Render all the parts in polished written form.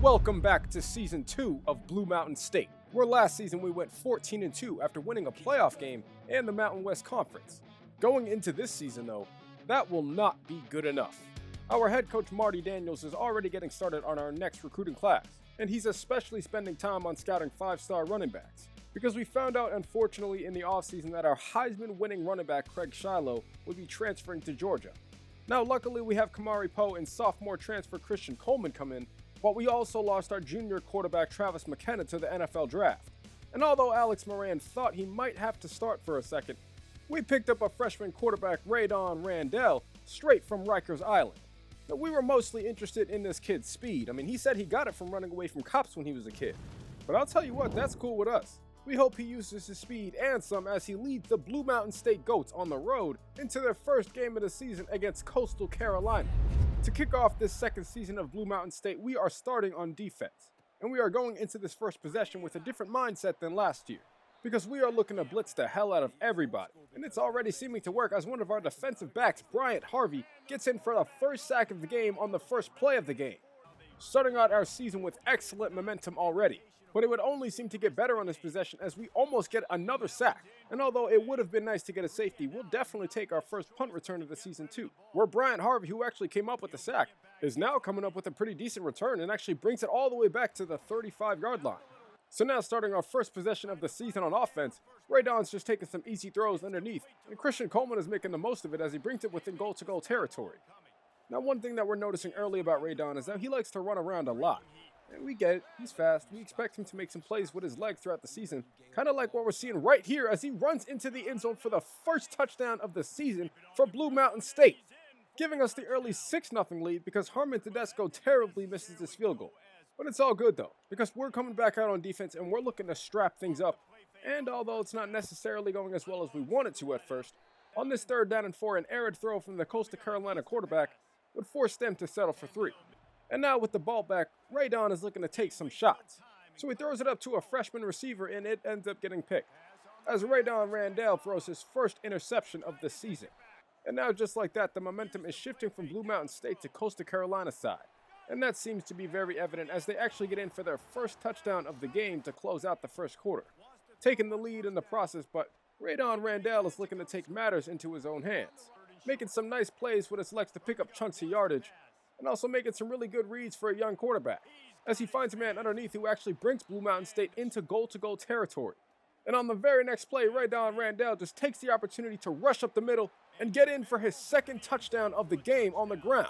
Welcome back to Season 2 of Blue Mountain State, where last season we went 14-2 after winning a playoff game and the Mountain West Conference. Going into this season though, that will not be good enough. Our head coach Marty Daniels is already getting started on our next recruiting class, and he's especially spending time on scouting 5-star running backs, because we found out unfortunately in the offseason that our Heisman winning running back Craig Shiloh would be transferring to Georgia. Now luckily we have Kamari Poe and sophomore transfer Christian Coleman come in, but we also lost our junior quarterback Travis McKenna to the NFL draft. And although Alex Moran thought he might have to start for a second, we picked up a freshman quarterback Radon Randall straight from Rikers Island. Now, we were mostly interested in this kid's speed. I mean, he said he got it from running away from cops when he was a kid. But I'll tell you what, that's cool with us. We hope he uses his speed and some as he leads the Blue Mountain State Goats on the road into their first game of the season against Coastal Carolina. To kick off this second season of Blue Mountain State, we are starting on defense, and we are going into this first possession with a different mindset than last year, because we are looking to blitz the hell out of everybody, and it's already seeming to work as one of our defensive backs, Bryant Harvey, gets in for the first sack of the game on the first play of the game, starting out our season with excellent momentum already. But it would only seem to get better on this possession as we almost get another sack. And although it would have been nice to get a safety, we'll definitely take our first punt return of the season too, where Bryant Harvey, who actually came up with the sack, is now coming up with a pretty decent return and actually brings it all the way back to the 35-yard line. So now starting our first possession of the season on offense, Radon's just taking some easy throws underneath, and Christian Coleman is making the most of it as he brings it within goal-to-goal territory. Now one thing that we're noticing early about Radon is that he likes to run around a lot. And we get it, he's fast, we expect him to make some plays with his legs throughout the season, kind of like what we're seeing right here as he runs into the end zone for the first touchdown of the season for Blue Mountain State, giving us the early 6-0 lead because Harmon Tedesco terribly misses his field goal. But it's all good though, because we're coming back out on defense and we're looking to strap things up, and although it's not necessarily going as well as we wanted to at first, on this 3rd down and 4, an errant throw from the Coastal Carolina quarterback would force them to settle for 3. And now with the ball back, Radon is looking to take some shots. So he throws it up to a freshman receiver and it ends up getting picked, as Radon Randall throws his first interception of the season. And now just like that, the momentum is shifting from Blue Mountain State to Coastal Carolina's side. And that seems to be very evident as they actually get in for their first touchdown of the game to close out the first quarter, taking the lead in the process, but Radon Randall is looking to take matters into his own hands, making some nice plays with his legs to pick up chunks of yardage, and also making some really good reads for a young quarterback, as he finds a man underneath who actually brings Blue Mountain State into goal-to-goal territory. And on the very next play, Radon Randall just takes the opportunity to rush up the middle and get in for his second touchdown of the game on the ground,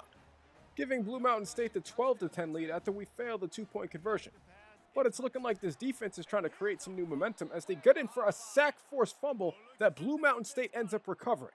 giving Blue Mountain State the 12-10 lead after we failed the 2-point conversion. But it's looking like this defense is trying to create some new momentum as they get in for a sack-forced fumble that Blue Mountain State ends up recovering,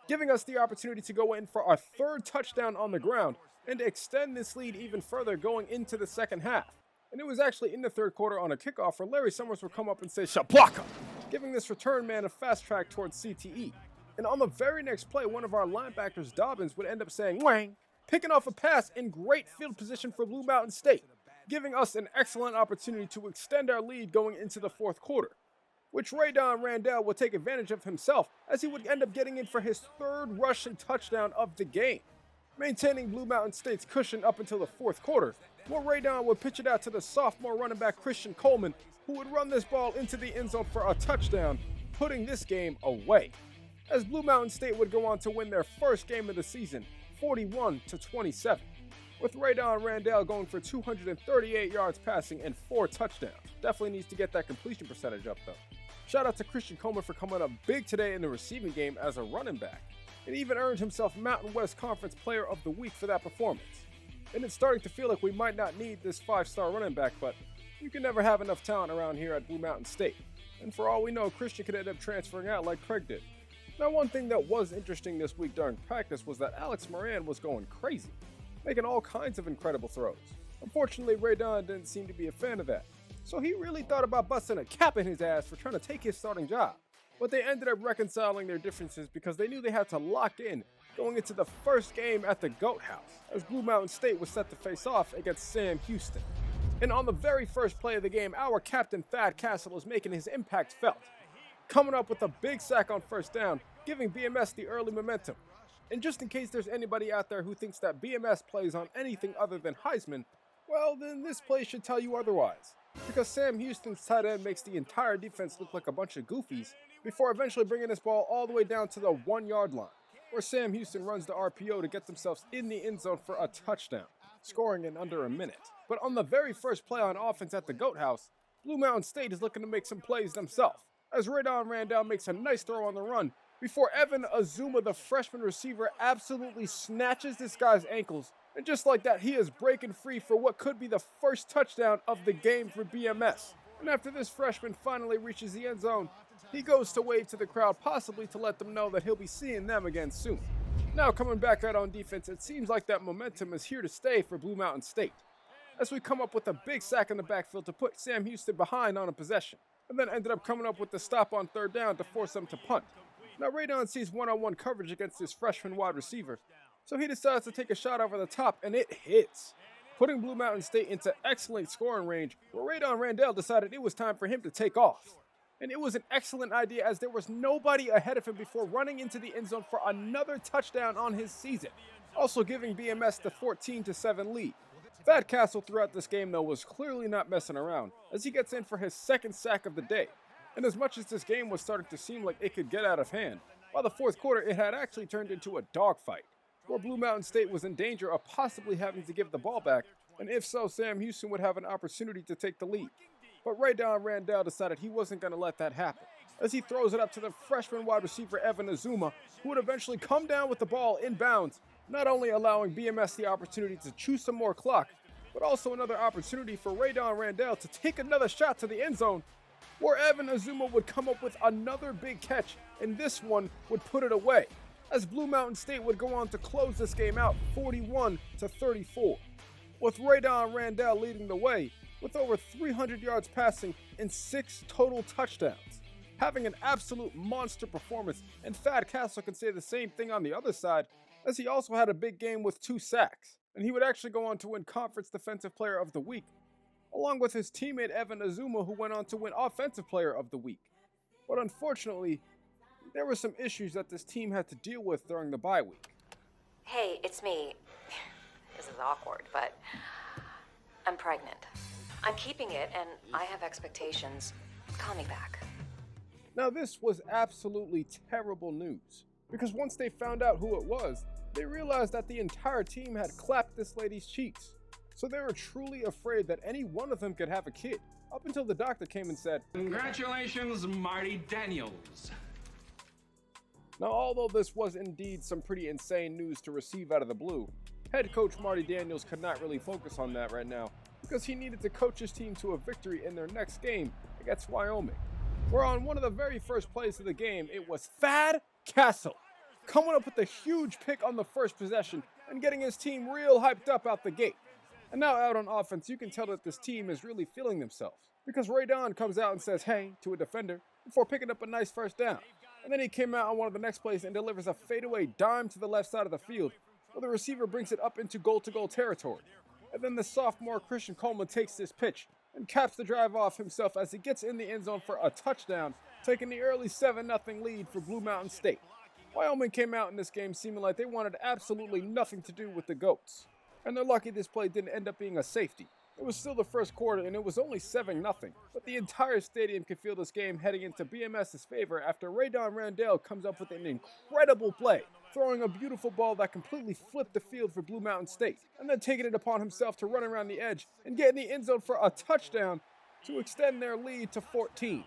giving us the opportunity to go in for our 3rd touchdown on the ground and to extend this lead even further going into the second half. And it was actually in the 3rd quarter on a kickoff where Larry Summers would come up and say, "Shablaka," giving this return man a fast track towards CTE. And on the very next play, one of our linebackers, Dobbins, would end up saying, "Wang," picking off a pass in great field position for Blue Mountain State, giving us an excellent opportunity to extend our lead going into the 4th quarter, which Radon Randall would take advantage of himself as he would end up getting in for his 3rd rushing touchdown of the game, maintaining Blue Mountain State's cushion up until the 4th quarter, where Radon would pitch it out to the sophomore running back Christian Coleman, who would run this ball into the end zone for a touchdown, putting this game away, as Blue Mountain State would go on to win their first game of the season, 41-27, with Radon Randall going for 238 yards passing and 4 touchdowns. Definitely needs to get that completion percentage up though. Shout out to Christian Coleman for coming up big today in the receiving game as a running back, and even earned himself Mountain West Conference Player of the Week for that performance. And it's starting to feel like we might not need this 5-star running back, but you can never have enough talent around here at Blue Mountain State. And for all we know, Christian could end up transferring out like Craig did. Now one thing that was interesting this week during practice was that Alex Moran was going crazy, making all kinds of incredible throws. Unfortunately, Radon didn't seem to be a fan of that, so he really thought about busting a cap in his ass for trying to take his starting job. But they ended up reconciling their differences because they knew they had to lock in going into the first game at the Goat House, as Blue Mountain State was set to face off against Sam Houston. And on the very first play of the game, our captain Thad Castle is making his impact felt, coming up with a big sack on 1st down, giving BMS the early momentum. And just in case there's anybody out there who thinks that BMS plays on anything other than Heisman, Well, then this play should tell you otherwise, because Sam Houston's tight end makes the entire defense look like a bunch of goofies before eventually bringing this ball all the way down to the 1-yard line, where Sam Houston runs the RPO to get themselves in the end zone for a touchdown, scoring in under a minute. But on the very first play on offense at the Goat House, Blue Mountain State is looking to make some plays themselves, as Radon Randall makes a nice throw on the run before Evan Azuma, the freshman receiver, absolutely snatches this guy's ankles. And just like that, he is breaking free for what could be the first touchdown of the game for BMS. And after this freshman finally reaches the end zone, he goes to wave to the crowd, possibly to let them know that he'll be seeing them again soon. Now coming back out on defense, it seems like that momentum is here to stay for Blue Mountain State, as we come up with a big sack in the backfield to put Sam Houston behind on a possession, and then ended up coming up with the stop on third down to force them to punt. Now Radon sees one-on-one coverage against this freshman wide receiver, so he decides to take a shot over the top, and it hits, putting Blue Mountain State into excellent scoring range, where Radon Randall decided it was time for him to take off. And it was an excellent idea, as there was nobody ahead of him before running into the end zone for another touchdown on his season, also giving BMS the 14-7 lead. Thad Castle throughout this game, though, was clearly not messing around, as he gets in for his second sack of the day. And as much as this game was starting to seem like it could get out of hand, by the fourth quarter it had actually turned into a dogfight, where Blue Mountain State was in danger of possibly having to give the ball back, and if so, Sam Houston would have an opportunity to take the lead. But Radon Randall decided he wasn't going to let that happen, as he throws it up to the freshman wide receiver Evan Azuma, who would eventually come down with the ball in bounds, not only allowing BMS the opportunity to chew some more clock, but also another opportunity for Radon Randall to take another shot to the end zone, where Evan Azuma would come up with another big catch, and this one would put it away, as Blue Mountain State would go on to close this game out 41-34, with Radon Randall leading the way with over 300 yards passing and 6 total touchdowns, having an absolute monster performance. And Thad Castle can say the same thing on the other side, as he also had a big game with 2 sacks, and he would actually go on to win Conference Defensive Player of the Week, along with his teammate Evan Azuma, who went on to win Offensive Player of the Week. But unfortunately, there were some issues that this team had to deal with during the bye week. Hey, it's me. This is awkward, but I'm pregnant. I'm keeping it, and I have expectations. Call me back. Now this was absolutely terrible news, because once they found out who it was, they realized that the entire team had clapped this lady's cheeks. So they were truly afraid that any one of them could have a kid, up until the doctor came and said, "Congratulations, Marty Daniels." Now although this was indeed some pretty insane news to receive out of the blue, head coach Marty Daniels could not really focus on that right now, because he needed to coach his team to a victory in their next game against Wyoming, where on one of the very first plays of the game, it was Thad Castle coming up with a huge pick on the first possession and getting his team real hyped up out the gate. And now out on offense, you can tell that this team is really feeling themselves, because Radon comes out and says hey to a defender before picking up a nice first down. And then he came out on one of the next plays and delivers a fadeaway dime to the left side of the field, where the receiver brings it up into goal-to-goal territory. And then the sophomore Christian Coleman takes this pitch and caps the drive off himself as he gets in the end zone for a touchdown, taking the early 7-0 lead for Blue Mountain State. Wyoming came out in this game seeming like they wanted absolutely nothing to do with the Goats, and they're lucky this play didn't end up being a safety. It was still the first quarter and it was only 7-0, but the entire stadium could feel this game heading into BMS's favor after Radon Randall comes up with an incredible play, throwing a beautiful ball that completely flipped the field for Blue Mountain State, and then taking it upon himself to run around the edge and get in the end zone for a touchdown to extend their lead to 14.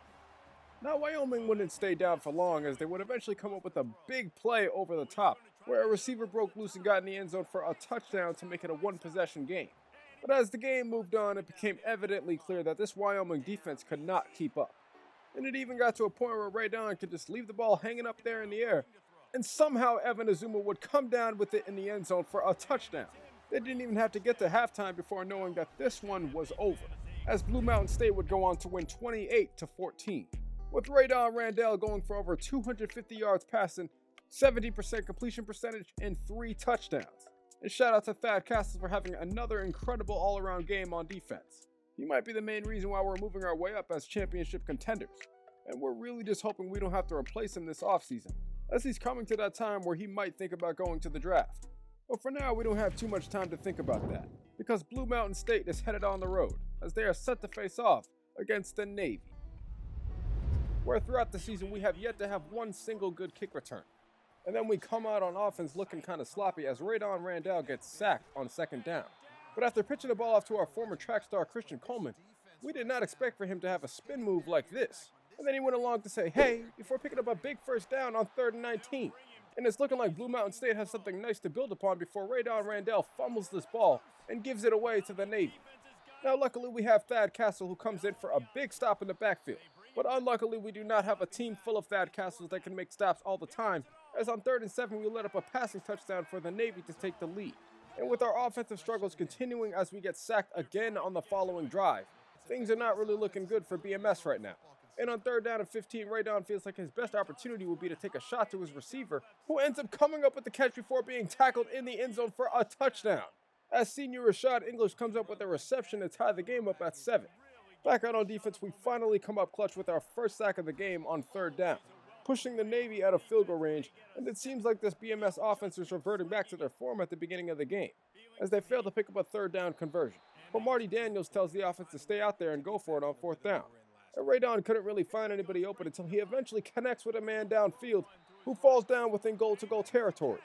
Now Wyoming wouldn't stay down for long, as they would eventually come up with a big play over the top, where a receiver broke loose and got in the end zone for a touchdown to make it a one-possession game. But as the game moved on, it became evidently clear that this Wyoming defense could not keep up. And it even got to a point where Radon could just leave the ball hanging up there in the air, and somehow Evan Azuma would come down with it in the end zone for a touchdown. They didn't even have to get to halftime before knowing that this one was over, as Blue Mountain State would go on to win 28-14, with Radon Randall going for over 250 yards passing, 70% completion percentage, and 3 touchdowns. And shout out to Thad Castle for having another incredible all-around game on defense. He might be the main reason why we're moving our way up as championship contenders, and we're really just hoping we don't have to replace him this offseason, as he's coming to that time where he might think about going to the draft. But for now, we don't have too much time to think about that. because Blue Mountain State is headed on the road as they are set to face off against the Navy, where throughout the season we have yet to have one single good kick return. And then we come out on offense looking kind of sloppy as Radon Randall gets sacked on second down. But after pitching the ball off to our former track star Christian Coleman, we did not expect for him to have a spin move like this. And then he went along to say, hey, before picking up a big first down on 3rd and 19. And it's looking like Blue Mountain State has something nice to build upon before Radon Randall fumbles this ball and gives it away to the Navy. Now luckily we have Thad Castle who comes in for a big stop in the backfield. But unluckily we do not have a team full of Thad Castles that can make stops all the time, as on 3rd and 7 we let up a passing touchdown for the Navy to take the lead. And with our offensive struggles continuing as we get sacked again on the following drive, things are not really looking good for BMS right now. And on 3rd down and 15, Radon feels like his best opportunity would be to take a shot to his receiver, who ends up coming up with the catch before being tackled in the end zone for a touchdown, as senior Rashad English comes up with a reception to tie the game up at 7. Back out on defense, we finally come up clutch with our first sack of the game on 3rd down, pushing the Navy out of field goal range, and it seems like this BMS offense is reverting back to their form at the beginning of the game, as they fail to pick up a 3rd down conversion. But Marty Daniels tells the offense to stay out there and go for it on 4th down. And Radon couldn't really find anybody open until he eventually connects with a man downfield who falls down within goal-to-goal territory.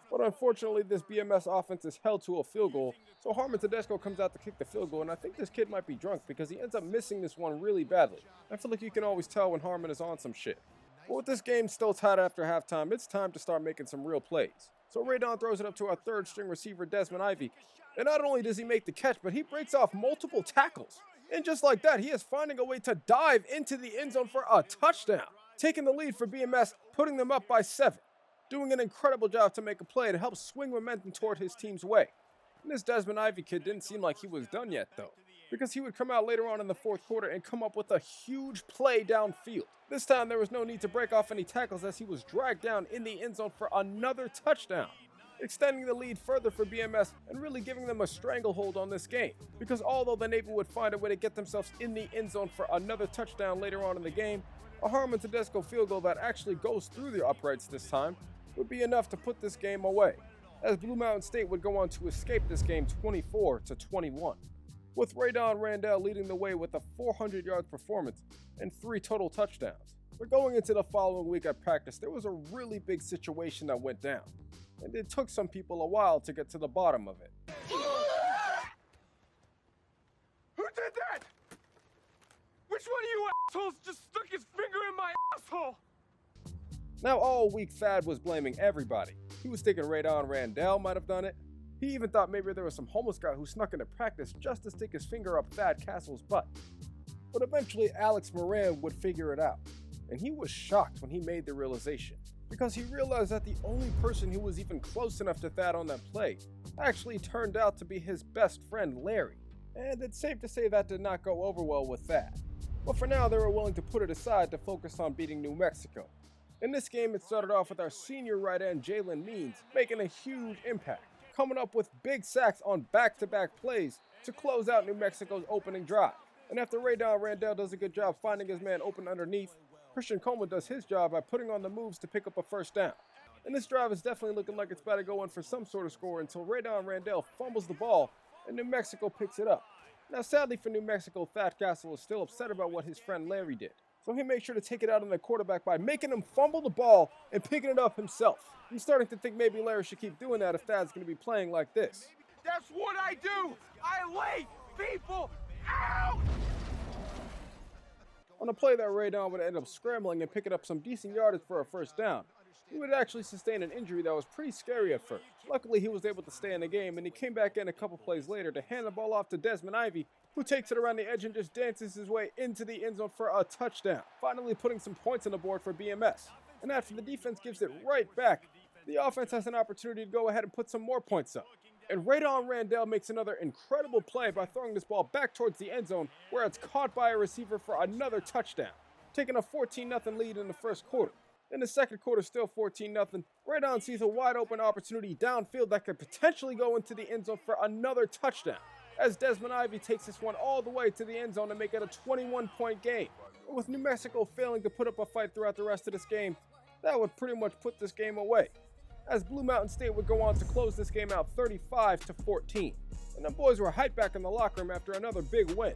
But unfortunately, this BMS offense is held to a field goal, so Harmon Tedesco comes out to kick the field goal, and I think this kid might be drunk because he ends up missing this one really badly. I feel like you can always tell when Harmon is on some shit. But with this game still tied after halftime, it's time to start making some real plays. So Radon throws it up to our 3rd-string receiver, Desmond Ivey, and not only does he make the catch, but he breaks off multiple tackles. And just like that, he is finding a way to dive into the end zone for a touchdown, taking the lead for BMS, putting them up by 7. Doing an incredible job to make a play to help swing momentum toward his team's way. And this Desmond Ivey kid didn't seem like he was done yet though, because he would come out later on in the 4th quarter and come up with a huge play downfield. This time there was no need to break off any tackles as he was dragged down in the end zone for another touchdown, extending the lead further for BMS and really giving them a stranglehold on this game. Because although the Navy would find a way to get themselves in the end zone for another touchdown later on in the game, a Harmon Tedesco field goal that actually goes through the uprights this time would be enough to put this game away, as Blue Mountain State would go on to escape this game 24-21, with Radon Randall leading the way with a 400-yard performance and 3 total touchdowns. But going into the following week at practice, there was a really big situation that went down, and it took some people a while to get to the bottom of it. Who did that? Which one of you assholes just stuck his finger in my asshole? Now all week Thad was blaming everybody. He was thinking Radon Randall might have done it. He even thought maybe there was some homeless guy who snuck into practice just to stick his finger up Thad Castle's butt. But eventually Alex Moran would figure it out, and he was shocked when he made the realization, because he realized that the only person who was even close enough to Thad on that play actually turned out to be his best friend Larry. And it's safe to say that did not go over well with Thad. But for now they were willing to put it aside to focus on beating New Mexico. In this game, it started off with our senior right end, Jalen Means, making a huge impact, coming up with big sacks on back-to-back plays to close out New Mexico's opening drive. And after Radon Randall does a good job finding his man open underneath, Christian Coleman does his job by putting on the moves to pick up a first down. And this drive is definitely looking like it's about to go in for some sort of score until Radon Randall fumbles the ball and New Mexico picks it up. Now sadly for New Mexico, Thad Castle is still upset about what his friend Larry did. So he makes sure to take it out on the quarterback by making him fumble the ball and picking it up himself. I'm starting to think maybe Larry should keep doing that if Thad's going to be playing like this. That's what I do! I lay people out! On a play that Radon would end up scrambling and picking up some decent yardage for a first down, he would actually sustain an injury that was pretty scary at first. Luckily, he was able to stay in the game, and he came back in a couple plays later to hand the ball off to Desmond Ivey, who takes it around the edge and just dances his way into the end zone for a touchdown, finally putting some points on the board for BMS. And after the defense gives it right back, the offense has an opportunity to go ahead and put some more points up. And Radon Randall makes another incredible play by throwing this ball back towards the end zone, where it's caught by a receiver for another touchdown, taking a 14-0 lead in the first quarter. In the second quarter, still 14-0, Radon sees a wide open opportunity downfield that could potentially go into the end zone for another touchdown, as Desmond Ivey takes this one all the way to the end zone to make it a 21-point game. And with New Mexico failing to put up a fight throughout the rest of this game, that would pretty much put this game away, as Blue Mountain State would go on to close this game out 35-14. and the boys were hyped back in the locker room after another big win,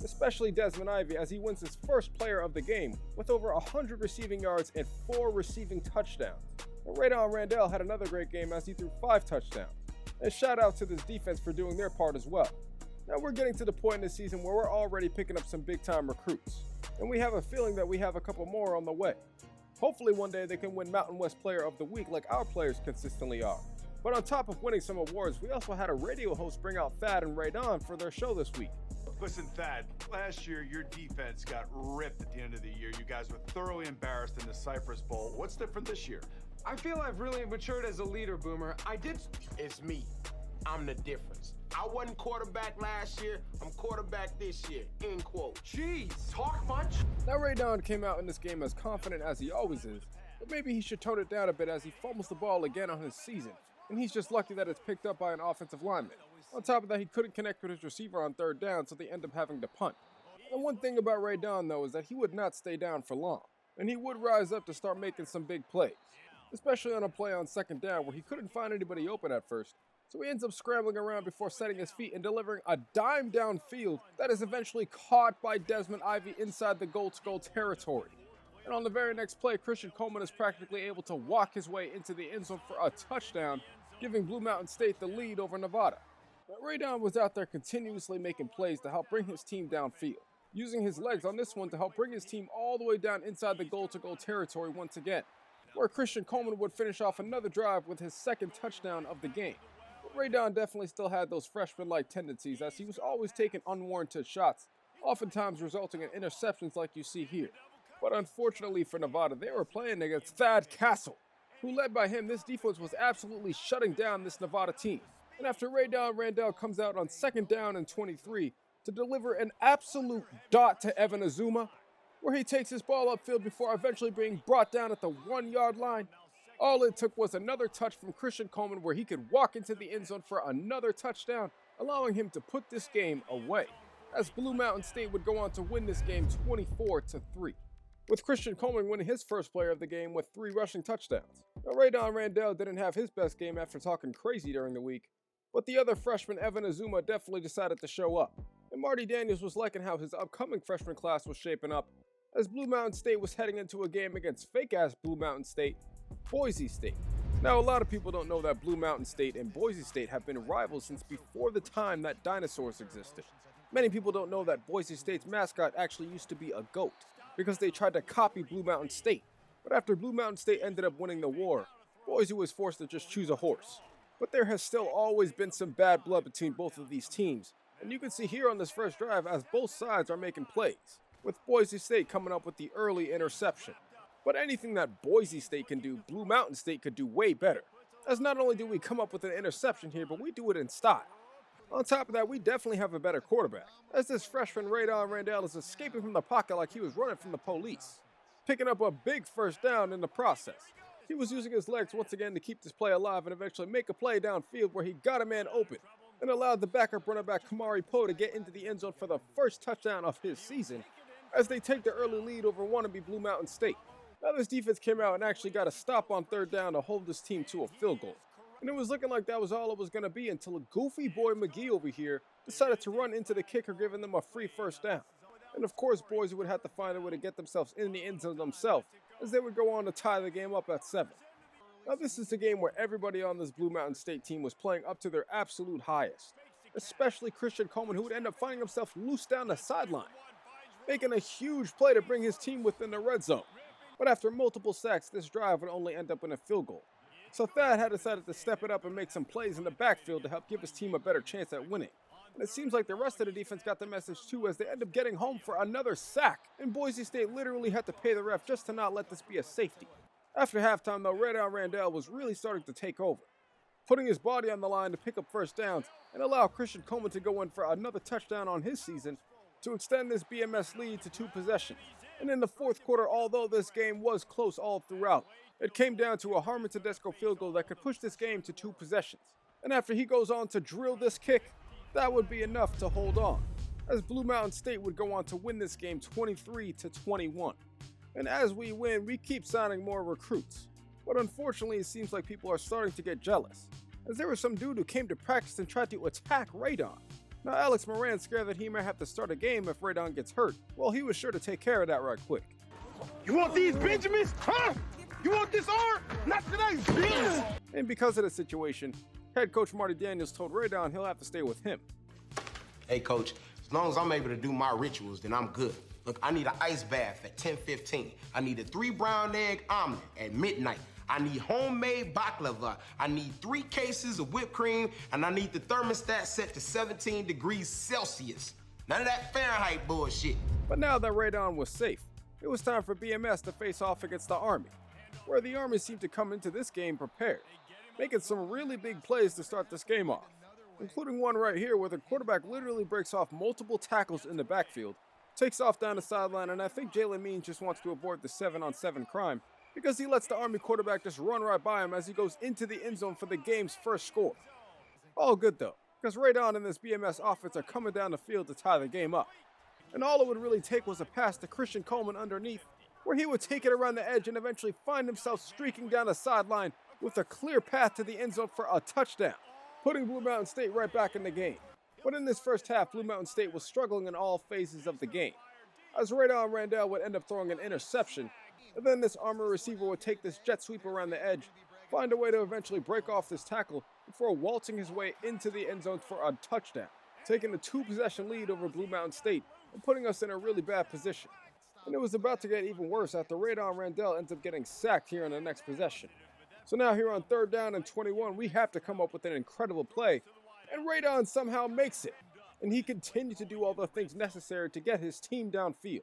especially Desmond Ivy as he wins his first player of the game with over 100 receiving yards and 4 receiving touchdowns. And Radon Randall had another great game as he threw 5 touchdowns. And shout out to this defense for doing their part as well. Now we're getting to the point in the season where we're already picking up some big time recruits, and we have a feeling that we have a couple more on the way. Hopefully one day they can win Mountain West Player of the Week like our players consistently are. But on top of winning some awards, we also had a radio host bring out Thad and Radon for their show this week. Listen, Thad, last year your defense got ripped at the end of the year. You guys were thoroughly embarrassed in the Cypress Bowl. What's different this year? I feel I've really matured as a leader, Boomer. It's me. I'm the difference. I wasn't quarterback last year. I'm quarterback this year. End quote. Jeez, talk much? Now Radon came out in this game as confident as he always is, but maybe he should tone it down a bit as he fumbles the ball again on his season, and he's just lucky that it's picked up by an offensive lineman. On top of that, he couldn't connect with his receiver on third down, so they end up having to punt. And one thing about Radon, though, is that he would not stay down for long, and he would rise up to start making some big plays, especially on a play on second down where he couldn't find anybody open at first. So he ends up scrambling around before setting his feet and delivering a dime downfield that is eventually caught by Desmond Ivy inside the goal-to-goal territory. And on the very next play, Christian Coleman is practically able to walk his way into the end zone for a touchdown, giving Blue Mountain State the lead over Nevada. But Radon was out there continuously making plays to help bring his team downfield, using his legs on this one to help bring his team all the way down inside the goal-to-goal territory once again, where Christian Coleman would finish off another drive with his second touchdown of the game. Radon definitely still had those freshman-like tendencies as he was always taking unwarranted shots, oftentimes resulting in interceptions like you see here. But unfortunately for Nevada, they were playing against Thad Castle, who led by him, this defense was absolutely shutting down this Nevada team. And after Radon Randall comes out on second down and 23 to deliver an absolute dot to Evan Azuma, where he takes his ball upfield before eventually being brought down at the 1-yard line, all it took was another touch from Christian Coleman where he could walk into the end zone for another touchdown, allowing him to put this game away, as Blue Mountain State would go on to win this game 24-3, with Christian Coleman winning his first player of the game with 3 rushing touchdowns. Now Radon Randall didn't have his best game after talking crazy during the week, but the other freshman Evan Azuma definitely decided to show up, and Marty Daniels was liking how his upcoming freshman class was shaping up, as Blue Mountain State was heading into a game against fake-ass Blue Mountain State, Boise State. Now, a lot of people don't know that Blue Mountain State and Boise State have been rivals since before the time that dinosaurs existed. Many people don't know that Boise State's mascot actually used to be a goat, because they tried to copy Blue Mountain State. But after Blue Mountain State ended up winning the war, Boise was forced to just choose a horse. But there has still always been some bad blood between both of these teams, and you can see here on this first drive as both sides are making plays, with Boise State coming up with the early interception. But anything that Boise State can do, Blue Mountain State could do way better, as not only do we come up with an interception here, but we do it in style. On top of that, we definitely have a better quarterback, as this freshman Radon Randall is escaping from the pocket like he was running from the police, picking up a big first down in the process. He was using his legs once again to keep this play alive and eventually make a play downfield where he got a man open and allowed the backup running back Kamari Poe to get into the end zone for the first touchdown of his season, as they take the early lead over wannabe Blue Mountain State. Now this defense came out and actually got a stop on third down to hold this team to a field goal. And it was looking like that was all it was going to be until a goofy boy McGee over here decided to run into the kicker, giving them a free first down. And of course, Boise would have to find a way to get themselves in the end zone themselves, as they would go on to tie the game up at 7. Now this is the game where everybody on this Blue Mountain State team was playing up to their absolute highest, especially Christian Coleman, who would end up finding himself loose down the sideline, making a huge play to bring his team within the red zone. But after multiple sacks, this drive would only end up in a field goal. So Thad had decided to step it up and make some plays in the backfield to help give his team a better chance at winning. And it seems like the rest of the defense got the message too, as they end up getting home for another sack, and Boise State literally had to pay the ref just to not let this be a safety. After halftime though, Radon Randall was really starting to take over, putting his body on the line to pick up first downs and allow Christian Coleman to go in for another touchdown on his season to extend this BMS lead to 2 possessions. And in the fourth quarter, although this game was close all throughout, it came down to a Harmon Tedesco field goal that could push this game to 2 possessions. And after he goes on to drill this kick, that would be enough to hold on, as Blue Mountain State would go on to win this game 23-21. And as we win, we keep signing more recruits. But unfortunately, it seems like people are starting to get jealous, as there was some dude who came to practice and tried to attack Radon. Now Alex Moran's scared that he might have to start a game if Radon gets hurt. Well, he was sure to take care of that right quick. You want these Benjamins? Huh? You want this arm? Not today, bitch! And because of the situation, head coach Marty Daniels told Radon he'll have to stay with him. Hey, coach, as long as I'm able to do my rituals, then I'm good. Look, I need an ice bath at 10:15. I need a 3 brown egg omelet at midnight. I need homemade baklava. I need 3 cases of whipped cream, and I need the thermostat set to 17 degrees Celsius. None of that Fahrenheit bullshit. But now that Radon was safe, it was time for BMS to face off against the Army, where the Army seemed to come into this game prepared, making some really big plays to start this game off, including one right here where the quarterback literally breaks off multiple tackles in the backfield, takes off down the sideline, and I think Jalen Means just wants to abort the 7-on-7 crime because he lets the Army quarterback just run right by him as he goes into the end zone for the game's first score. All good though, because Radon and this BMS offense are coming down the field to tie the game up. And all it would really take was a pass to Christian Coleman underneath, where he would take it around the edge and eventually find himself streaking down the sideline with a clear path to the end zone for a touchdown, putting Blue Mountain State right back in the game. But in this first half, Blue Mountain State was struggling in all phases of the game, as Radon Randall would end up throwing an interception, and then this Army receiver would take this jet sweep around the edge, find a way to eventually break off this tackle before waltzing his way into the end zone for a touchdown, taking a 2-possession lead over Blue Mountain State and putting us in a really bad position. And it was about to get even worse after Radon Randall ends up getting sacked here on the next possession. So now here on 3rd down and 21, we have to come up with an incredible play, and Radon somehow makes it, and he continued to do all the things necessary to get his team downfield,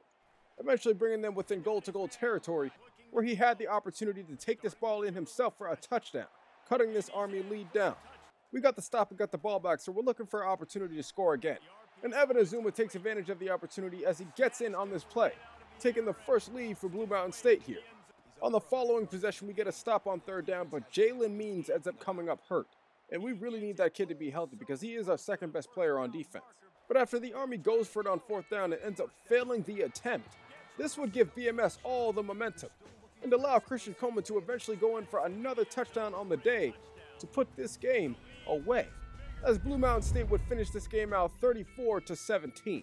eventually bringing them within goal-to-goal territory, where he had the opportunity to take this ball in himself for a touchdown, cutting this Army lead down. We got the stop and got the ball back, so we're looking for an opportunity to score again. And Evan Azuma takes advantage of the opportunity as he gets in on this play, taking the first lead for Blue Mountain State here. On the following possession, we get a stop on 3rd down, but Jalen Means ends up coming up hurt. And we really need that kid to be healthy because he is our 2nd best player on defense. But after the Army goes for it on 4th down and ends up failing the attempt, this would give BMS all the momentum and allow Christian Coleman to eventually go in for another touchdown on the day to put this game away, as Blue Mountain State would finish this game out 34-17,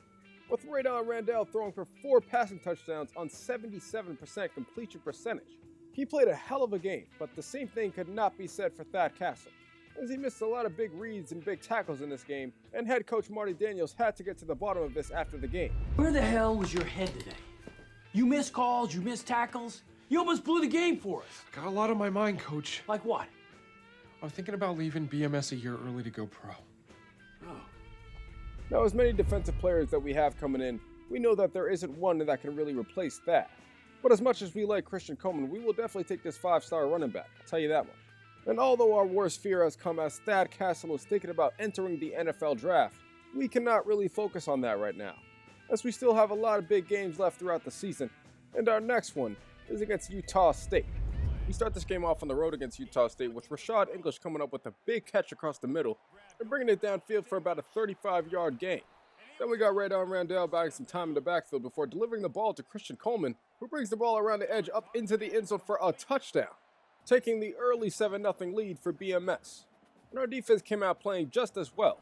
with Radon Randall throwing for 4 passing touchdowns on 77% completion percentage. He played a hell of a game, but the same thing could not be said for Thad Castle, as he missed a lot of big reads and big tackles in this game, and head coach Marty Daniels had to get to the bottom of this after the game. Where the hell was your head today? You missed calls, you missed tackles. You almost blew the game for us. Got a lot on my mind, Coach. Like what? I'm thinking about leaving BMS a year early to go pro. Oh. Now, as many defensive players that we have coming in, we know that there isn't one that can really replace that. But as much as we like Christian Coleman, we will definitely take this 5-star running back, I'll tell you that much. And although our worst fear has come as Thad Castle is thinking about entering the NFL draft, we cannot really focus on that right now, as we still have a lot of big games left throughout the season, and our next one is against Utah State. We start this game off on the road against Utah State with Rashad English coming up with a big catch across the middle and bringing it downfield for about a 35-yard gain. Then we got Radon Randall buying some time in the backfield before delivering the ball to Christian Coleman, who brings the ball around the edge up into the end zone for a touchdown, taking the early 7-0 lead for BMS. And our defense came out playing just as well,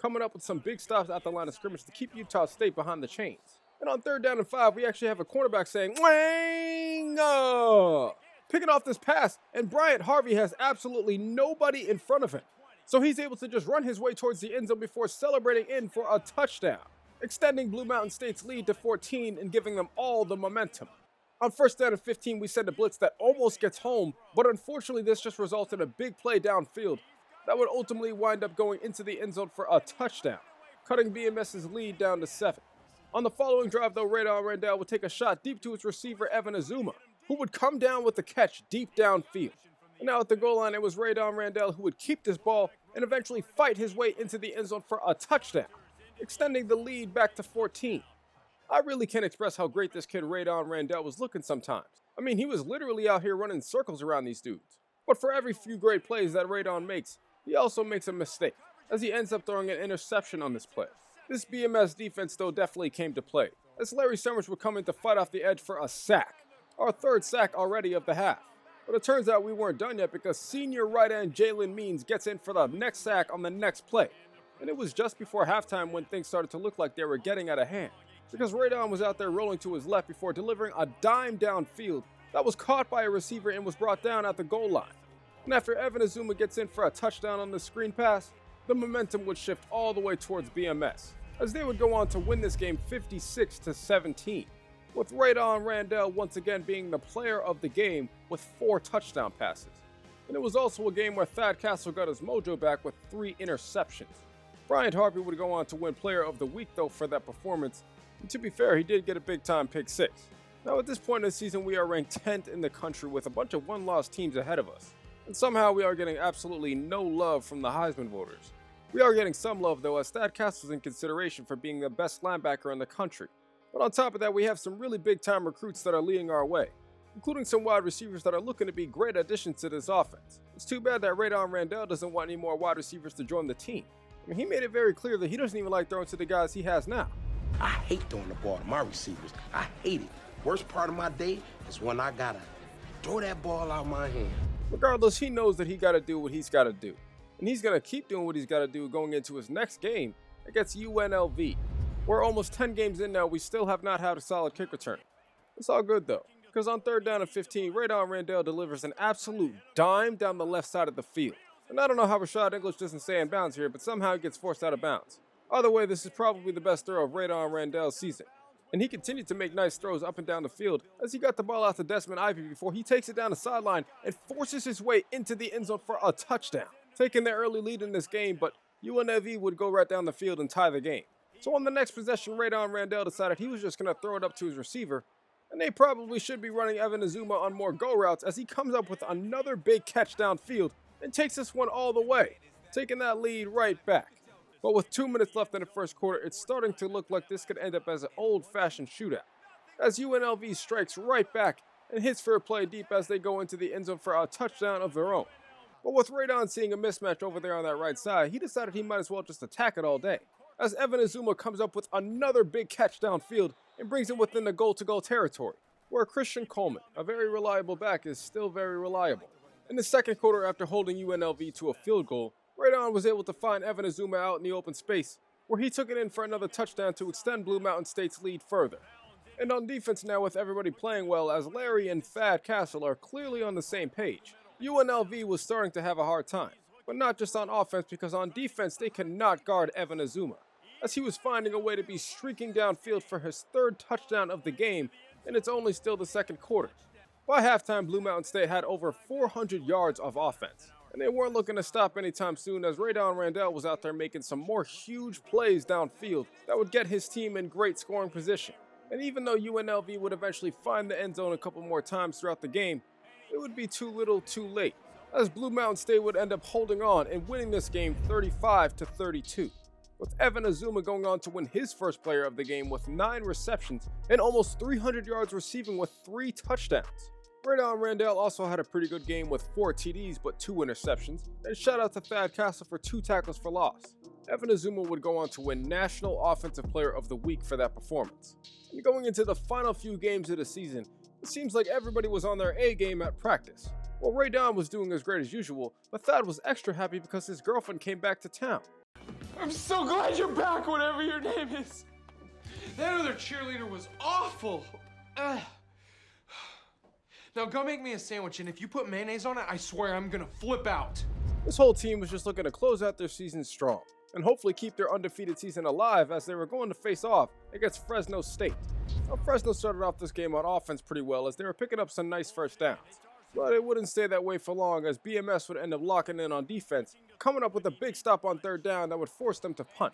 coming up with some big stops at the line of scrimmage to keep Utah State behind the chains. And on 3rd down and 5, we actually have a cornerback saying, "Wang!" Picking off this pass, and Bryant Harvey has absolutely nobody in front of him. So he's able to just run his way towards the end zone before celebrating in for a touchdown, extending Blue Mountain State's lead to 14 and giving them all the momentum. On 1st down and 15, we send a blitz that almost gets home, but unfortunately this just results in a big play downfield that would ultimately wind up going into the end zone for a touchdown, cutting BMS's lead down to 7. On the following drive, though, Radon Randall would take a shot deep to his receiver, Evan Azuma, who would come down with the catch deep downfield. And now at the goal line, it was Radon Randall who would keep this ball and eventually fight his way into the end zone for a touchdown, extending the lead back to 14. I really can't express how great this kid Radon Randall was looking sometimes. I mean, he was literally out here running circles around these dudes. But for every few great plays that Radon makes, he also makes a mistake, as he ends up throwing an interception on this play. This BMS defense though definitely came to play, as Larry Summers would come in to fight off the edge for a sack, our 3rd sack already of the half. But it turns out we weren't done yet because senior right end Jalen Means gets in for the next sack on the next play. And it was just before halftime when things started to look like they were getting out of hand, because Radon was out there rolling to his left before delivering a dime downfield that was caught by a receiver and was brought down at the goal line. And after Evan Azuma gets in for a touchdown on the screen pass, the momentum would shift all the way towards BMS, as they would go on to win this game 56-17, with Radon Randall once again being the player of the game with 4 touchdown passes. And it was also a game where Thad Castle got his mojo back with 3 interceptions. Bryant Harvey would go on to win Player of the Week though for that performance, and to be fair, he did get a big-time pick 6. Now at this point in the season, we are ranked 10th in the country with a bunch of one-loss teams ahead of us, and somehow we are getting absolutely no love from the Heisman voters. We are getting some love though, as Thad Castle's in consideration for being the best linebacker in the country. But on top of that, we have some really big-time recruits that are leading our way, including some wide receivers that are looking to be great additions to this offense. It's too bad that Radon Randall doesn't want any more wide receivers to join the team. I mean, he made it very clear that he doesn't even like throwing to the guys he has now. I hate throwing the ball to my receivers. I hate it. Worst part of my day is when I gotta throw that ball out my hand. Regardless, he knows that he gotta do what he's gotta do. And he's gonna keep doing what he's gotta do going into his next game against UNLV. We're almost 10 games in now, we still have not had a solid kick return. It's all good though, because on 3rd down and 15, Radon Randall delivers an absolute dime down the left side of the field. And I don't know how Rashad English doesn't stay in bounds here, but somehow he gets forced out of bounds. Either way, this is probably the best throw of Radon Randall's season. And he continued to make nice throws up and down the field as he got the ball out to Desmond Ivey before he takes it down the sideline and forces his way into the end zone for a touchdown, taking their early lead in this game, but UNLV would go right down the field and tie the game. So on the next possession, Radon Randall decided he was just going to throw it up to his receiver, and they probably should be running Evan Azuma on more go routes as he comes up with another big catch downfield and takes this one all the way, taking that lead right back. But with 2 minutes left in the first quarter, it's starting to look like this could end up as an old-fashioned shootout, as UNLV strikes right back and hits for a play deep as they go into the end zone for a touchdown of their own. But with Radon seeing a mismatch over there on that right side, he decided he might as well just attack it all day, as Evan Azuma comes up with another big catch downfield and brings him within the goal-to-goal territory, where Christian Coleman, a very reliable back, is still very reliable. In the second quarter, after holding UNLV to a field goal, Radon was able to find Evan Azuma out in the open space, where he took it in for another touchdown to extend Blue Mountain State's lead further. And on defense now, with everybody playing well, as Larry and Thad Castle are clearly on the same page, UNLV was starting to have a hard time. But not just on offense, because on defense they cannot guard Evan Azuma, as he was finding a way to be streaking downfield for his 3rd touchdown of the game, and it's only still the second quarter. By halftime, Blue Mountain State had over 400 yards of offense, and they weren't looking to stop anytime soon, as Radon Randall was out there making some more huge plays downfield that would get his team in great scoring position. And even though UNLV would eventually find the end zone a couple more times throughout the game, it would be too little too late, as Blue Mountain State would end up holding on and winning this game 35-32. With Evan Azuma going on to win his first player of the game with 9 receptions and almost 300 yards receiving with 3 touchdowns. Radon Randall also had a pretty good game with 4 TDs but 2 interceptions, and shout out to Thad Castle for 2 tackles for loss. Evan Azuma would go on to win National Offensive Player of the Week for that performance. And going into the final few games of the season, it seems like everybody was on their A game at practice. Well, Radon was doing as great as usual, but Thad was extra happy because his girlfriend came back to town. I'm so glad you're back, whatever your name is. That other cheerleader was awful. Ugh. Now go make me a sandwich, and if you put mayonnaise on it, I swear I'm gonna flip out. This whole team was just looking to close out their season strong, and hopefully keep their undefeated season alive as they were going to face off against Fresno State. Now, Fresno started off this game on offense pretty well as they were picking up some nice first downs. But it wouldn't stay that way for long as BMS would end up locking in on defense, coming up with a big stop on 3rd down that would force them to punt.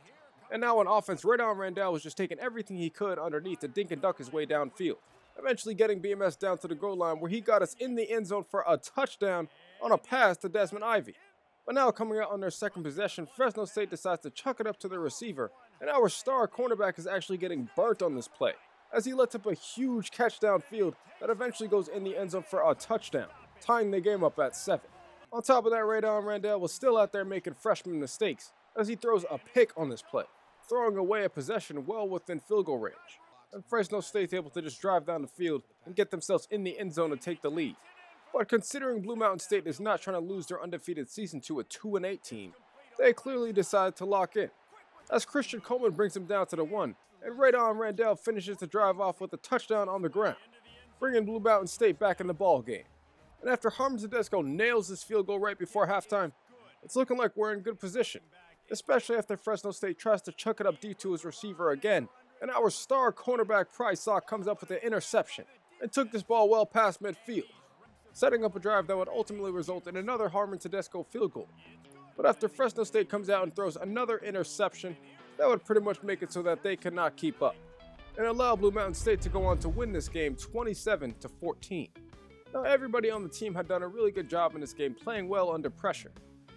And now on offense, Radon Randall was just taking everything he could underneath to dink and duck his way downfield, eventually getting BMS down to the goal line where he got us in the end zone for a touchdown on a pass to Desmond Ivey. But now coming out on their second possession, Fresno State decides to chuck it up to their receiver, and our star cornerback is actually getting burnt on this play, as he lets up a huge catch downfield that eventually goes in the end zone for a touchdown, tying the game up at 7. On top of that, Radon Randall was still out there making freshman mistakes, as he throws a pick on this play, throwing away a possession well within field goal range. And Fresno State's able to just drive down the field and get themselves in the end zone to take the lead. But considering Blue Mountain State is not trying to lose their undefeated season to a 2-8 team, they clearly decide to lock in, as Christian Coleman brings him down to the 1, and Radon Randall finishes the drive off with a touchdown on the ground, bringing Blue Mountain State back in the ball game. And after Harmon Tedesco nails this field goal right before halftime, it's looking like we're in good position, especially after Fresno State tries to chuck it up deep to his receiver again, and our star cornerback Price comes up with an interception and took this ball well past midfield, setting up a drive that would ultimately result in another Harmon Tedesco field goal. But after Fresno State comes out and throws another interception, that would pretty much make it so that they could not keep up, and allow Blue Mountain State to go on to win this game 27-14. Now everybody on the team had done a really good job in this game, playing well under pressure.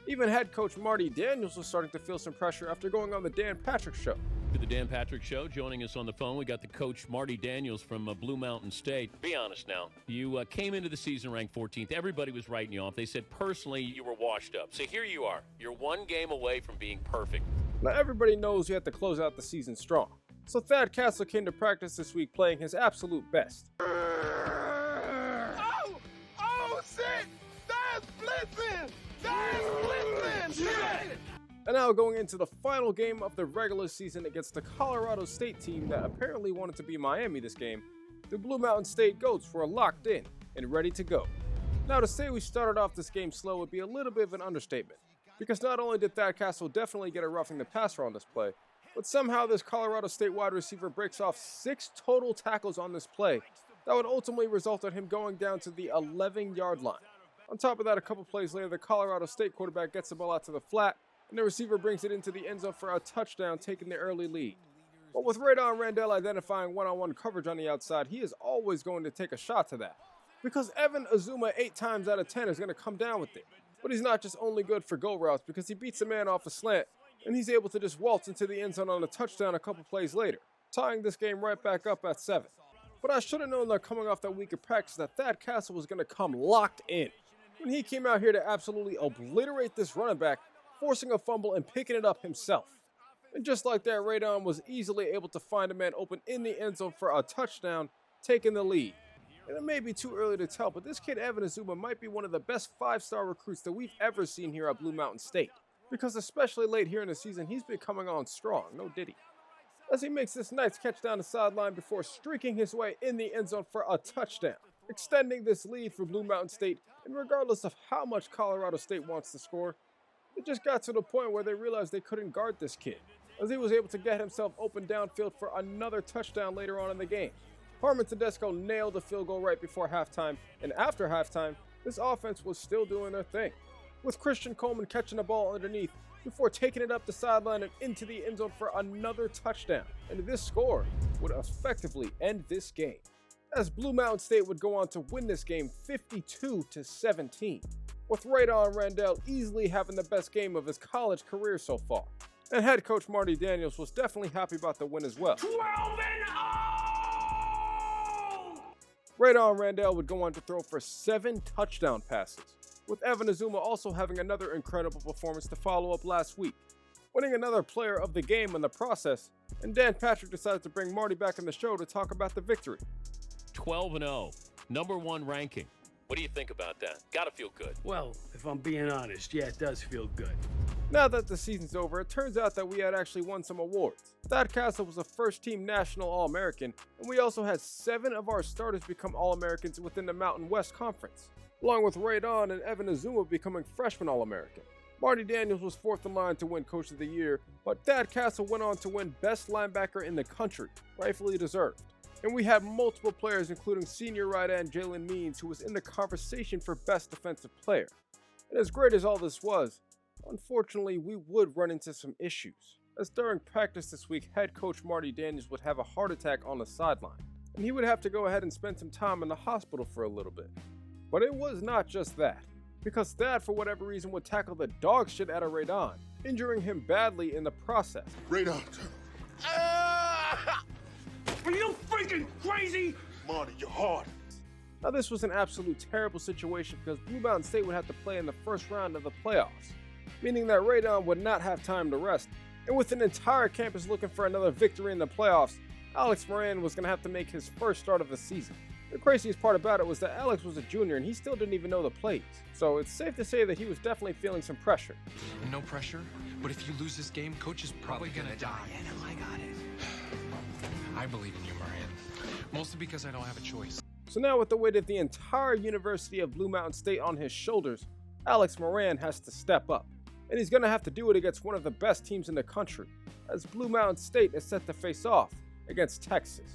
Even head coach Marty Daniels was starting to feel some pressure after going on the Dan Patrick Show. To the Dan Patrick Show, joining us on the phone, we got the coach Marty Daniels from Blue Mountain State. Be honest now, you came into the season ranked 14th. Everybody was writing you off. They said personally you were washed up. So here you are. You're one game away from being perfect. Now everybody knows you have to close out the season strong. So Thad Castle came to practice this week playing his absolute best. Oh, shit! That's blitzing! That's blitzing! Shit! And now going into the final game of the regular season against the Colorado State team that apparently wanted to be Miami this game, the Blue Mountain State Goats were locked in and ready to go. Now to say we started off this game slow would be a little bit of an understatement, because not only did Thad Castle definitely get a roughing the passer on this play, but somehow this Colorado State wide receiver breaks off 6 total tackles on this play that would ultimately result in him going down to the 11-yard line. On top of that, a couple plays later, the Colorado State quarterback gets the ball out to the flat, and the receiver brings it into the end zone for a touchdown, taking the early lead. But with Radon Randall identifying one-on-one coverage on the outside, he is always going to take a shot to that, because Evan Azuma 8 times out of 10 is going to come down with it. But he's not just only good for go routes, because he beats a man off a slant, and he's able to just waltz into the end zone on a touchdown a couple plays later, tying this game right back up at 7. But I should have known that coming off that week of practice that Thad Castle was going to come locked in, when he came out here to absolutely obliterate this running back, forcing a fumble and picking it up himself. And just like that, Radon was easily able to find a man open in the end zone for a touchdown, taking the lead. And it may be too early to tell, but this kid Evan Azuma might be one of the best 5-star recruits that we've ever seen here at Blue Mountain State, because especially late here in the season, he's been coming on strong, no diddy, as he makes this nice catch down the sideline before streaking his way in the end zone for a touchdown, extending this lead for Blue Mountain State. And regardless of how much Colorado State wants to score, it just got to the point where they realized they couldn't guard this kid, as he was able to get himself open downfield for another touchdown later on in the game. Harmon Tedesco nailed the field goal right before halftime, and after halftime, this offense was still doing their thing, with Christian Coleman catching the ball underneath before taking it up the sideline and into the end zone for another touchdown. And this score would effectively end this game, as Blue Mountain State would go on to win this game 52-17. With Radon Randall easily having the best game of his college career so far. And head coach Marty Daniels was definitely happy about the win as well. 12-0! Radon Randall would go on to throw for 7 touchdown passes, with Evan Azuma also having another incredible performance to follow up last week, winning another player of the game in the process, and Dan Patrick decided to bring Marty back in the show to talk about the victory. 12-0, number 1 ranking. What do you think about that? Gotta feel good. Well, if I'm being honest, yeah, it does feel good. Now that the season's over, it turns out that we had actually won some awards. Thad Castle was a first-team National All-American, and we also had 7 of our starters become All-Americans within the Mountain West Conference, along with Radon and Evan Azuma becoming freshman All-American. Marty Daniels was 4th in line to win Coach of the Year, but Thad Castle went on to win Best Linebacker in the country, rightfully deserved. And we had multiple players, including senior right end Jalen Means, who was in the conversation for Best Defensive Player. And as great as all this was, unfortunately, we would run into some issues, as during practice this week, head coach Marty Daniels would have a heart attack on the sideline, and he would have to go ahead and spend some time in the hospital for a little bit. But it was not just that, because Thad, for whatever reason, would tackle the dog shit out of Radon, injuring him badly in the process. Radon. Are you freaking crazy? Marty, you're hard. Now this was an absolute terrible situation because Blue Mountain State would have to play in the first round of the playoffs, meaning that Radon would not have time to rest. And with an entire campus looking for another victory in the playoffs, Alex Moran was going to have to make his first start of the season. The craziest part about it was that Alex was a junior and he still didn't even know the plays, so it's safe to say that he was definitely feeling some pressure. No pressure, but if you lose this game, coach is probably gonna die. I know, I got it. I believe in you, Moran. Mostly because I don't have a choice. So now with the weight of the entire University of Blue Mountain State on his shoulders, Alex Moran has to step up. And he's going to have to do it against one of the best teams in the country, as Blue Mountain State is set to face off against Texas.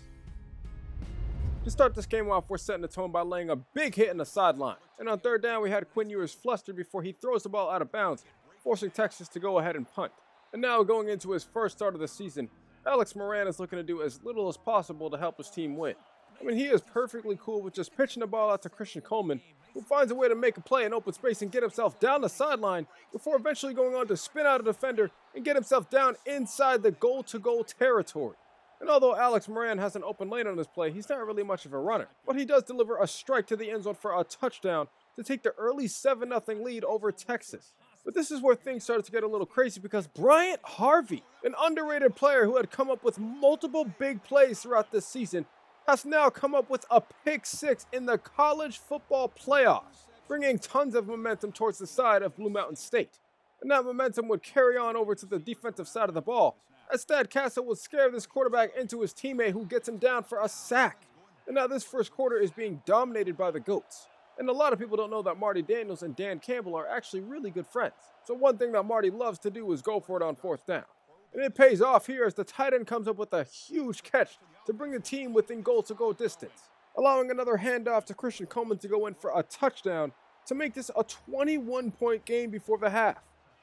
To start this game off, we're setting the tone by laying a big hit in the sideline. And on third down, we had Quinn Ewers flustered before he throws the ball out of bounds, forcing Texas to go ahead and punt. And now going into his first start of the season, Alex Moran is looking to do as little as possible to help his team win. I mean, he is perfectly cool with just pitching the ball out to Christian Coleman, who finds a way to make a play in open space and get himself down the sideline before eventually going on to spin out a defender and get himself down inside the goal-to-goal territory. And although Alex Moran has an open lane on this play, he's not really much of a runner. But he does deliver a strike to the end zone for a touchdown to take the early 7-0 lead over Texas. But this is where things started to get a little crazy because Bryant Harvey, an underrated player who had come up with multiple big plays throughout this season, has now come up with a pick six in the college football playoffs, bringing tons of momentum towards the side of Blue Mountain State. And that momentum would carry on over to the defensive side of the ball, as Thad Castle would scare this quarterback into his teammate who gets him down for a sack. And now this first quarter is being dominated by the GOATs. And a lot of people don't know that Marty Daniels and Dan Campbell are actually really good friends. So one thing that Marty loves to do is go for it on fourth down. And it pays off here as the tight end comes up with a huge catch to bring the team within goal-to-goal distance, allowing another handoff to Christian Coleman to go in for a touchdown to make this a 21-point game before the half.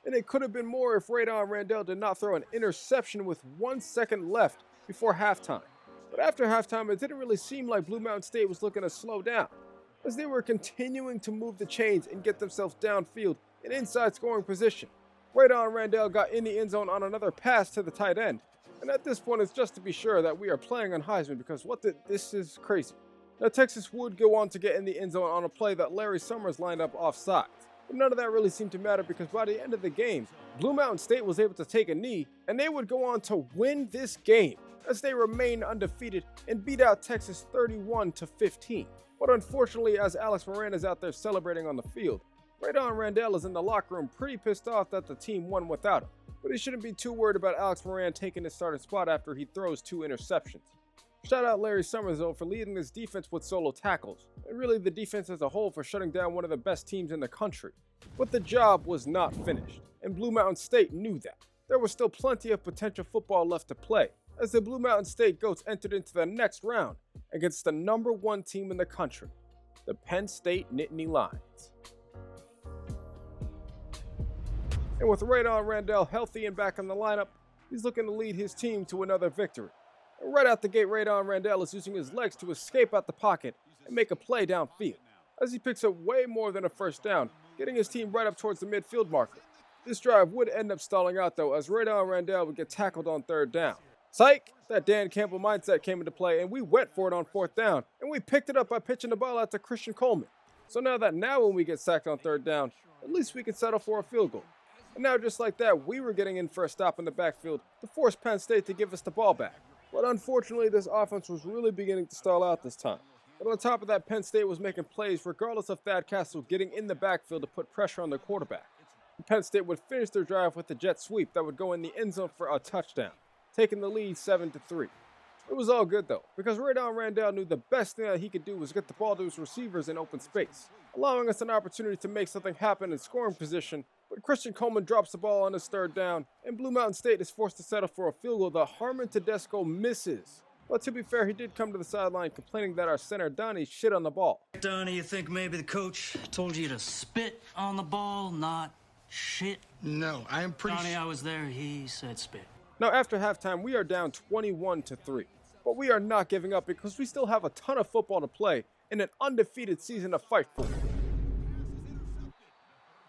And it could have been more if Radon Randall did not throw an interception with 1 second left before halftime. But after halftime, it didn't really seem like Blue Mountain State was looking to slow down, as they were continuing to move the chains and get themselves downfield in inside scoring position. Radon Randall got in the end zone on another pass to the tight end. And at this point, it's just to be sure that we are playing on Heisman because this is crazy. Now, Texas would go on to get in the end zone on a play that Larry Summers lined up offside. But none of that really seemed to matter because by the end of the game, Blue Mountain State was able to take a knee and they would go on to win this game as they remain undefeated and beat out Texas 31-15. But unfortunately, as Alex Moran is out there celebrating on the field, Radon Randall is in the locker room pretty pissed off that the team won without him. But he shouldn't be too worried about Alex Moran taking his starting spot after he throws 2 interceptions. Shout out Larry Summers though for leading this defense with solo tackles, and really the defense as a whole for shutting down one of the best teams in the country. But the job was not finished, and Blue Mountain State knew that. There was still plenty of potential football left to play, as the Blue Mountain State Goats entered into the next round against the #1 team in the country, the Penn State Nittany Lions. And with Radon Randall healthy and back in the lineup, he's looking to lead his team to another victory. And right out the gate, Radon Randall is using his legs to escape out the pocket and make a play downfield, as he picks up way more than a first down, getting his team right up towards the midfield marker. This drive would end up stalling out though, as Radon Randall would get tackled on third down. Psych! That Dan Campbell mindset came into play, and we went for it on fourth down, and we picked it up by pitching the ball out to Christian Coleman. So now when we get sacked on third down, at least we can settle for a field goal. And now just like that, we were getting in for a stop in the backfield to force Penn State to give us the ball back. But unfortunately, this offense was really beginning to stall out this time. But on top of that, Penn State was making plays regardless of Thad Castle getting in the backfield to put pressure on the quarterback. And Penn State would finish their drive with a jet sweep that would go in the end zone for a touchdown, taking the lead 7-3. It was all good though, because Radon Randall knew the best thing that he could do was get the ball to his receivers in open space, allowing us an opportunity to make something happen in scoring position. But Christian Coleman drops the ball on his third down, and Blue Mountain State is forced to settle for a field goal that Harmon Tedesco misses. But to be fair, he did come to the sideline complaining that our center Donnie shit on the ball. Donnie, you think maybe the coach told you to spit on the ball, not shit? No, I am pretty Donnie, I was there. He said spit. Now after halftime, we are down 21-3. But we are not giving up because we still have a ton of football to play and an undefeated season to fight for.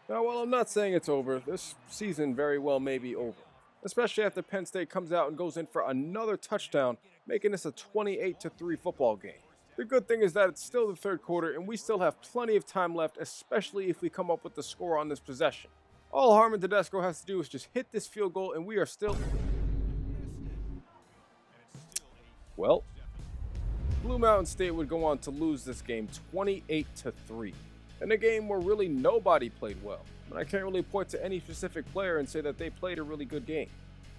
Now, while I'm not saying it's over, this season very well may be over, especially after Penn State comes out and goes in for another touchdown, making this a 28-3 football game. The good thing is that it's still the third quarter and we still have plenty of time left, especially if we come up with the score on this possession. All Harmon Tedesco has to do is just hit this field goal and we are still... Well, Blue Mountain State would go on to lose this game 28-3, in a game where really nobody played well, and I can't really point to any specific player and say that they played a really good game.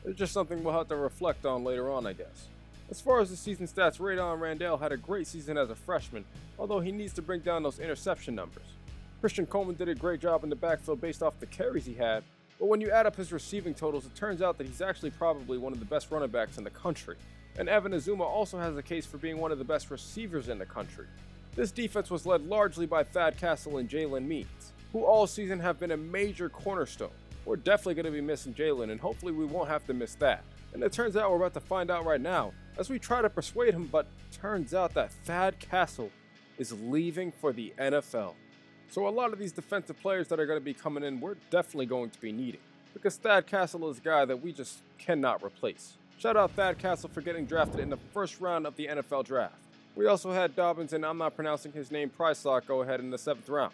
It's just something we'll have to reflect on later on, I guess. As far as the season stats, Radon Randall had a great season as a freshman, although he needs to bring down those interception numbers. Christian Coleman did a great job in the backfield based off the carries he had, but when you add up his receiving totals, it turns out that he's actually probably one of the best running backs in the country. And Evan Azuma also has a case for being one of the best receivers in the country. This defense was led largely by Thad Castle and Jalen Means, who all season have been a major cornerstone. We're definitely going to be missing Jalen, and hopefully we won't have to miss that. And it turns out we're about to find out right now, as we try to persuade him, but turns out that Thad Castle is leaving for the NFL. So a lot of these defensive players that are going to be coming in, we're definitely going to be needing, because Thad Castle is a guy that we just cannot replace. Shout out Thad Castle for getting drafted in the first round of the NFL draft. We also had Dobbins, and I'm not pronouncing his name, Prysock, go ahead in the 7th round.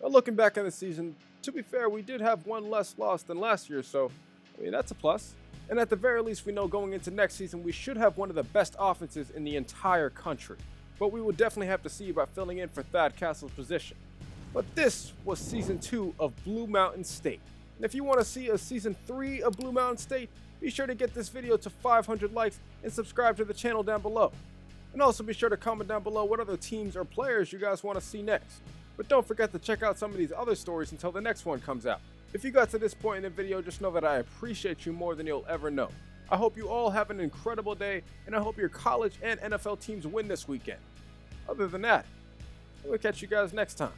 Now looking back on the season, to be fair, we did have one less loss than last year, so I mean that's a plus. And at the very least, we know going into next season, we should have one of the best offenses in the entire country. But we will definitely have to see about filling in for Thad Castle's position. But this was Season 2 of Blue Mountain State. And if you want to see a Season 3 of Blue Mountain State, be sure to get this video to 500 likes and subscribe to the channel down below. And also be sure to comment down below what other teams or players you guys want to see next. But don't forget to check out some of these other stories until the next one comes out. If you got to this point in the video, just know that I appreciate you more than you'll ever know. I hope you all have an incredible day, and I hope your college and NFL teams win this weekend. Other than that, we'll catch you guys next time.